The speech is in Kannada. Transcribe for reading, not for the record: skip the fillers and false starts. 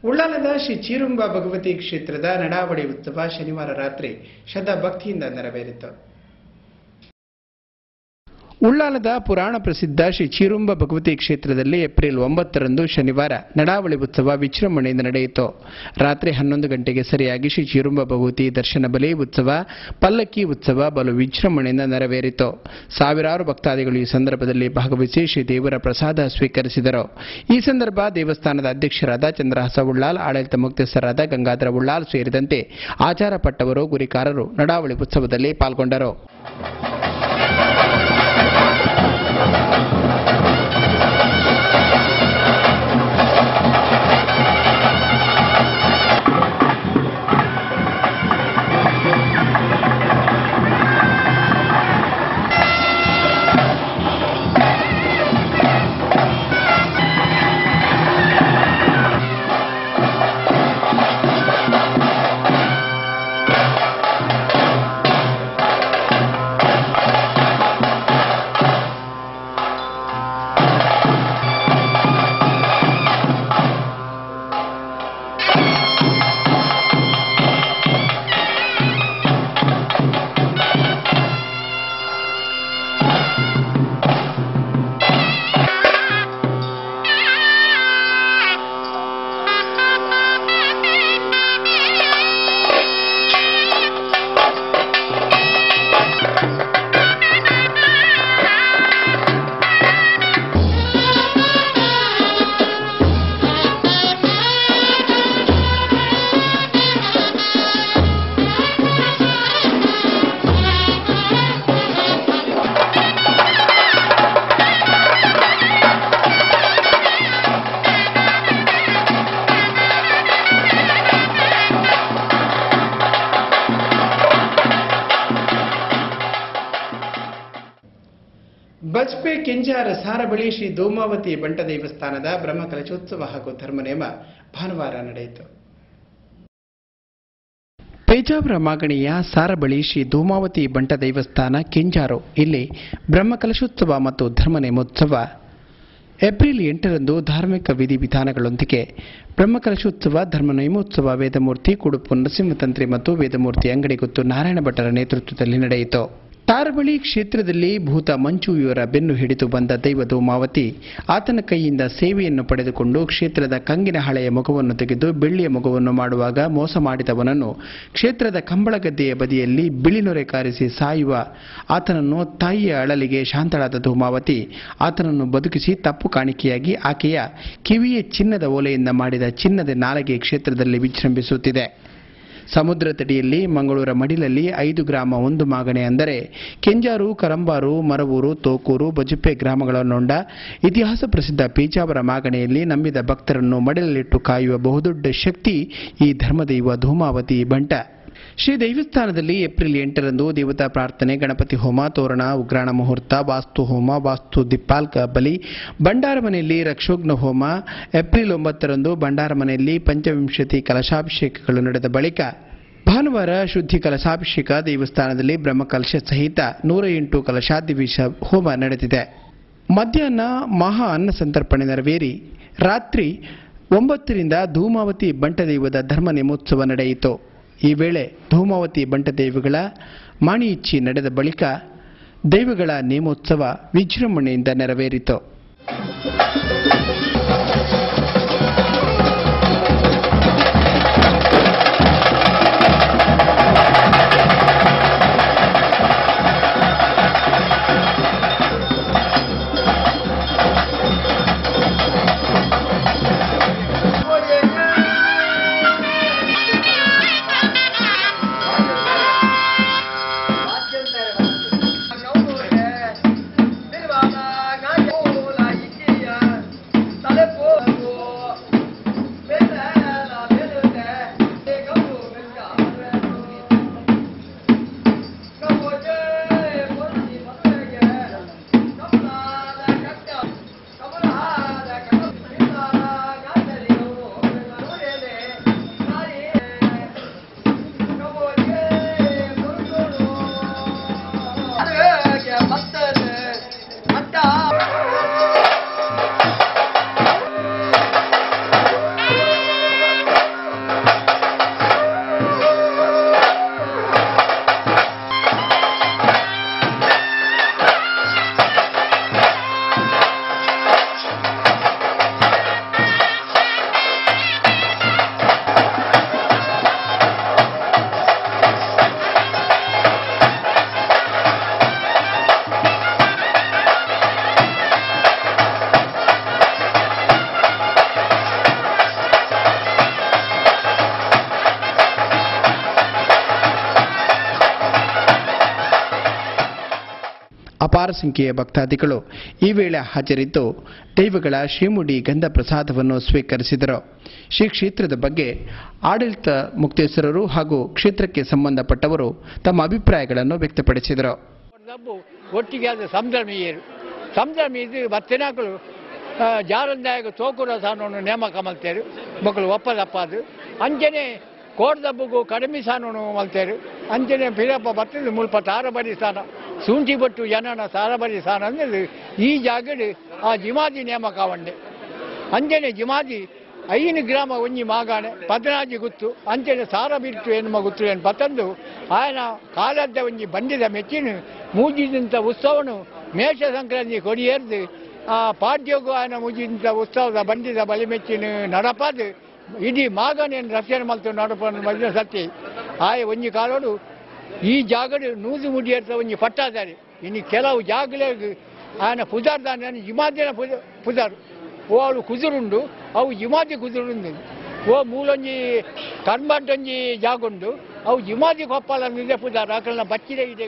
ಉಳ್ಳಾಲದ ಶ್ರೀ ಚೀರುಂಬ ಭಗವತಿ ಕ್ಷೇತ್ರದ ನಡಾವಳಿ ಉತ್ಸವ ಶನಿವಾರ ರಾತ್ರಿ ಶ್ರದ್ಧಾ ಭಕ್ತಿಯಿಂದ ನೆರವೇರಿತು. ಉಳ್ಳಾಲದ ಪುರಾಣ ಪ್ರಸಿದ್ಧ ಶ್ರೀ ಚೀರುಂಬ ಭಗವತಿ ಕ್ಷೇತ್ರದಲ್ಲಿ ಏಪ್ರಿಲ್ 9ರಂದು ಶನಿವಾರ ನಡಾವಳಿ ಉತ್ಸವ ವಿಜೃಂಭಣೆಯಿಂದ ನಡೆಯಿತು. ರಾತ್ರಿ 11 ಗಂಟೆಗೆ ಸರಿಯಾಗಿ ಶ್ರೀ ಚೀರುಂಬ ಭಗವತಿ ದರ್ಶನ ಬಲಿ ಉತ್ಸವ, ಪಲ್ಲಕ್ಕಿ ಉತ್ಸವ ಬಲು ವಿಜೃಂಭಣೆಯಿಂದ ನೆರವೇರಿತು. ಸಾವಿರಾರು ಭಕ್ತಾದಿಗಳು ಈ ಸಂದರ್ಭದಲ್ಲಿ ಭಾಗವಹಿಸಿ ಶ್ರೀ ದೇವರ ಪ್ರಸಾದ ಸ್ವೀಕರಿಸಿದರು. ಈ ಸಂದರ್ಭ ದೇವಸ್ಥಾನದ ಅಧ್ಯಕ್ಷರಾದ ಚಂದ್ರಹಾಸ ಉಳ್ಳಾಲ್, ಆಡಳಿತ ಮುಖ್ಯಸ್ಥರಾದ ಗಂಗಾಧರ ಉಳ್ಳಾಲ್ ಸೇರಿದಂತೆ ಆಚಾರ ಪಟ್ಟವರು, ಗುರಿಕಾರರು ನಡಾವಳಿ ಉತ್ಸವದಲ್ಲಿ ಪಾಲ್ಗೊಂಡರು. ಬಜ್ಪೆ ಕೆಂಜಾರ ಸಾರಬಳಿ ಶ್ರೀ ಧೂಮಾವತಿ ಬಂಟ ದೇವಸ್ಥಾನದ ಬ್ರಹ್ಮಕಲಶೋತ್ಸವ ಹಾಗೂ ಧರ್ಮನೇಮ ಭಾನುವಾರ ನಡೆಯಿತು. ಪೇಜಾವರ ಮಾಗಣಿಯ ಸಾರಬಳಿ ಶ್ರೀ ಧೂಮಾವತಿ ಬಂಟ ದೇವಸ್ಥಾನ ಕೆಂಜಾರು ಇಲ್ಲಿ ಬ್ರಹ್ಮಕಲಶೋತ್ಸವ ಮತ್ತು ಧರ್ಮನೇಮೋತ್ಸವ ಏಪ್ರಿಲ್ 8ರಂದು ಧಾರ್ಮಿಕ ವಿಧಿವಿಧಾನಗಳೊಂದಿಗೆ ಬ್ರಹ್ಮಕಲಶೋತ್ಸವ, ಧರ್ಮನೇಮೋತ್ಸವ ವೇದಮೂರ್ತಿ ಕುಡುಪು ನರಸಿಂಹತಂತ್ರಿ ಮತ್ತು ವೇದಮೂರ್ತಿ ಅಂಗಡಿಗುತ್ತು ನಾರಾಯಣ ಭಟ್ಟರ ನೇತೃತ್ವದಲ್ಲಿ ನಡೆಯಿತು. ಸಾರಬಳಿ ಕ್ಷೇತ್ರದಲ್ಲಿ ಭೂತ ಮಂಚು ಇವರ ಬೆನ್ನು ಹಿಡಿದು ಬಂದ ದೈವ ಧೂಮಾವತಿ ಆತನ ಕೈಯಿಂದ ಸೇವೆಯನ್ನು ಪಡೆದುಕೊಂಡು ಕ್ಷೇತ್ರದ ಕಂಗಿನ ಹಳೆಯ ಮೊಗವನ್ನು ತೆಗೆದು ಬೆಳ್ಳಿಯ ಮೊಗವನ್ನು ಮಾಡುವಾಗ ಮೋಸ ಮಾಡಿದವನನ್ನು ಕ್ಷೇತ್ರದ ಕಂಬಳಗದ್ದೆಯ ಬದಿಯಲ್ಲಿ ಬಿಳಿನೊರೆ ಕಾರಿಸಿ ಸಾಯುವ ಆತನನ್ನು ತಾಯಿಯ ಅಳಲಿಗೆ ಶಾಂತಳಾದ ಧೂಮಾವತಿ ಆತನನ್ನು ಬದುಕಿಸಿ ತಪ್ಪು ಕಾಣಿಕೆಯಾಗಿ ಆಕೆಯ ಕಿವಿಯ ಚಿನ್ನದ ಓಲೆಯಿಂದ ಮಾಡಿದ ಚಿನ್ನದ ನಾಲಗೆ ಕ್ಷೇತ್ರದಲ್ಲಿ ವಿಜೃಂಭಿಸುತ್ತಿದೆ. ಸಮುದ್ರ ತಡಿಯಲ್ಲಿ ಮಂಗಳೂರ ಮಡಿಲಲ್ಲಿ 5 ಗ್ರಾಮ 1 ಮಾಗಣೆ ಅಂದರೆ ಕೆಂಜಾರು, ಕರಂಬಾರು, ಮರವೂರು, ತೋಕೂರು, ಬಜುಪೆ ಗ್ರಾಮಗಳನ್ನೊಂಡ ಇತಿಹಾಸ ಪ್ರಸಿದ್ಧ ಪೇಜಾವರ ಮಾಗಣೆಯಲ್ಲಿ ನಂಬಿದ ಭಕ್ತರನ್ನು ಮಡಿಲಲ್ಲಿಟ್ಟು ಕಾಯುವ ಬಹುದೊಡ್ಡ ಶಕ್ತಿ ಈ ಧರ್ಮದೈವ ಧೂಮಾವತಿ ಬಂಟ. ಶ್ರೀ ದೇವಸ್ಥಾನದಲ್ಲಿ ಏಪ್ರಿಲ್ 8ರಂದು ದೇವತಾ ಪ್ರಾರ್ಥನೆ, ಗಣಪತಿ ಹೋಮ, ತೋರಣ, ಉಗ್ರಾಣ ಮುಹೂರ್ತ, ವಾಸ್ತು ಹೋಮ, ವಾಸ್ತು ದಿಪ್ಪಾಲ್ಕ ಬಲಿ, ಭಂಡಾರ ಮನೆಯಲ್ಲಿ ರಕ್ಷೋಗ್ನ ಹೋಮ, ಏಪ್ರಿಲ್ 9ರಂದು ಭಂಡಾರ ಮನೆಯಲ್ಲಿ ಪಂಚವಿಂಶತಿ ಕಲಶಾಭಿಷೇಕಗಳು ನಡೆದ ಬಳಿಕ ಭಾನುವಾರ ಶುದ್ಧಿ ಕಲಶಾಭಿಷೇಕ, ದೇವಸ್ಥಾನದಲ್ಲಿ ಬ್ರಹ್ಮಕಲಶ ಸಹಿತ 108 ಕಲಶಾಧಿವೇಶ ಹೋಮ ನಡೆದಿದೆ. ಮಧ್ಯಾಹ್ನ ಮಹಾ ಅನ್ನ ಸಂತರ್ಪಣೆ ನೆರವೇರಿ ರಾತ್ರಿ 9ರಿಂದ ಧೂಮಾವತಿ ಬಂಟದೈವದ ಧರ್ಮನೇಮೋತ್ಸವ ನಡೆಯಿತು. ಈ ವೇಳೆ ಧೂಮಾವತಿ ಬಂಟದೇವಿಗಳ ಮಾಣಿ ಇಚ್ಚಿ ನಡೆದ ಬಳಿಕ ದೈವಗಳ ನೇಮೋತ್ಸವ ವಿಜೃಂಭಣೆಯಿಂದ ನೆರವೇರಿತು. ಅಪಾರ ಸಂಖ್ಯೆಯ ಭಕ್ತಾದಿಗಳು ಈ ವೇಳೆ ಹಾಜರಿದ್ದು ದೈವಗಳ ಶ್ರೀಮುಡಿ ಗಂಧ ಪ್ರಸಾದವನ್ನು ಸ್ವೀಕರಿಸಿದರು. ಶ್ರೀ ಕ್ಷೇತ್ರದ ಬಗ್ಗೆ ಆಡಳಿತ ಮುಕ್ತೇಶ್ವರರು ಹಾಗೂ ಕ್ಷೇತ್ರಕ್ಕೆ ಸಂಬಂಧಪಟ್ಟವರು ತಮ್ಮ ಅಭಿಪ್ರಾಯಗಳನ್ನು ವ್ಯಕ್ತಪಡಿಸಿದರು. ಒಟ್ಟಿಗೆ ಅದು ಸಂಭ್ರಮ ಇದು ಭಕ್ತನಾಗಳು ಜಾರಂದಾಯಕ ತೋಕುರ ಸಾನವನ್ನು ನೇಮಕ ಮಲ್ತೇರು ಮಕ್ಕಳು ಒಪ್ಪದಪ್ಪ ಅಂಚನೆ ಕೋಡ್ದಬ್ಬಗೂ ಕಡಿಮೆ ಸಾನವನ್ನು ಮಲ್ತೇರು ಅಂಚನೆ ಪಿರಪ್ಪ ಬರ್ತದೆ ಮುಲ್ಪ ಸಾರಬರಿ ಸ್ಥಾನ ಶುಂಠಿ ಬಟ್ಟು ಜನನ ಸಾರಬರಿ ಸ್ಥಾನ ಅಂದರೆ ಈ ಜಾಗಡ್ ಆ ಜಿಮಾದಿ ನೇಮಕ ಒಂಡೆ ಅಂಚನೆ ಜಿಮಾದಿ 5 ಗ್ರಾಮ ಒಂಜಿ ಮಾಗಾಣೆ 14 ಗುತ್ತು ಅಂಚನೆ ಸಾರ ಬಿಟ್ಟು ಎನ್ನುವ ಗುತ್ತು ಏನು ಪತ್ತಂದು ಆಯನ ಕಾಲದ ಒಂಜಿ ಬಂಡಿದ ಮೆಚ್ಚಿನ ಮೂಜಿದಂಥ ಉತ್ಸವನು ಮೇಷ ಸಂಕ್ರಾಂತಿ ಕೊಡಿಯೇರ್ದು ಆ ಪಾಡ್ಯೋಗು ಆಯನ ಮುಜಿದಂಥ ಉತ್ಸವದ ಬಂಡಿದ ಬಲಿ ಮೆಚ್ಚಿನ ನಡಪಾದು ಇಡೀ ಮಾಗನೇನು ರಚನೆ ಮಲ್ತು ನಡಪ ಮಧ್ಯ ಸತ್ಯ ಆಯ ಒಂಜಿ ಕಾಲೋಡು ಈ ಜಾಗಡು ನೂದು ಮುಡಿಯರ್ತ ಒಂಜಿ ಪಟ್ಟಾದಾರಿ ಇನ್ನು ಕೆಲವು ಜಾಗಲೇ ಆಯನ ಪುಜಾರ್ದಾನ ಜಿಮಾದಿನ ಪುಜಾರು ಓ ಅವಳು ಕುದುರುಂಡು ಅವು ಜಿಮಾದಿ ಕುದುರುಂಡು ಓ ಮೂಲೊಂಜಿ ಕಣ್ಬಂಟೊಂಜಿ ಜಾಗುಂಡು ಅವು ಜಿಮಾದಿ ಕೊಪ್ಪಲ ಪುಜಾರು ಆಕಳನ್ನ ಬಚ್ಚಿದೆ ಇದೆ.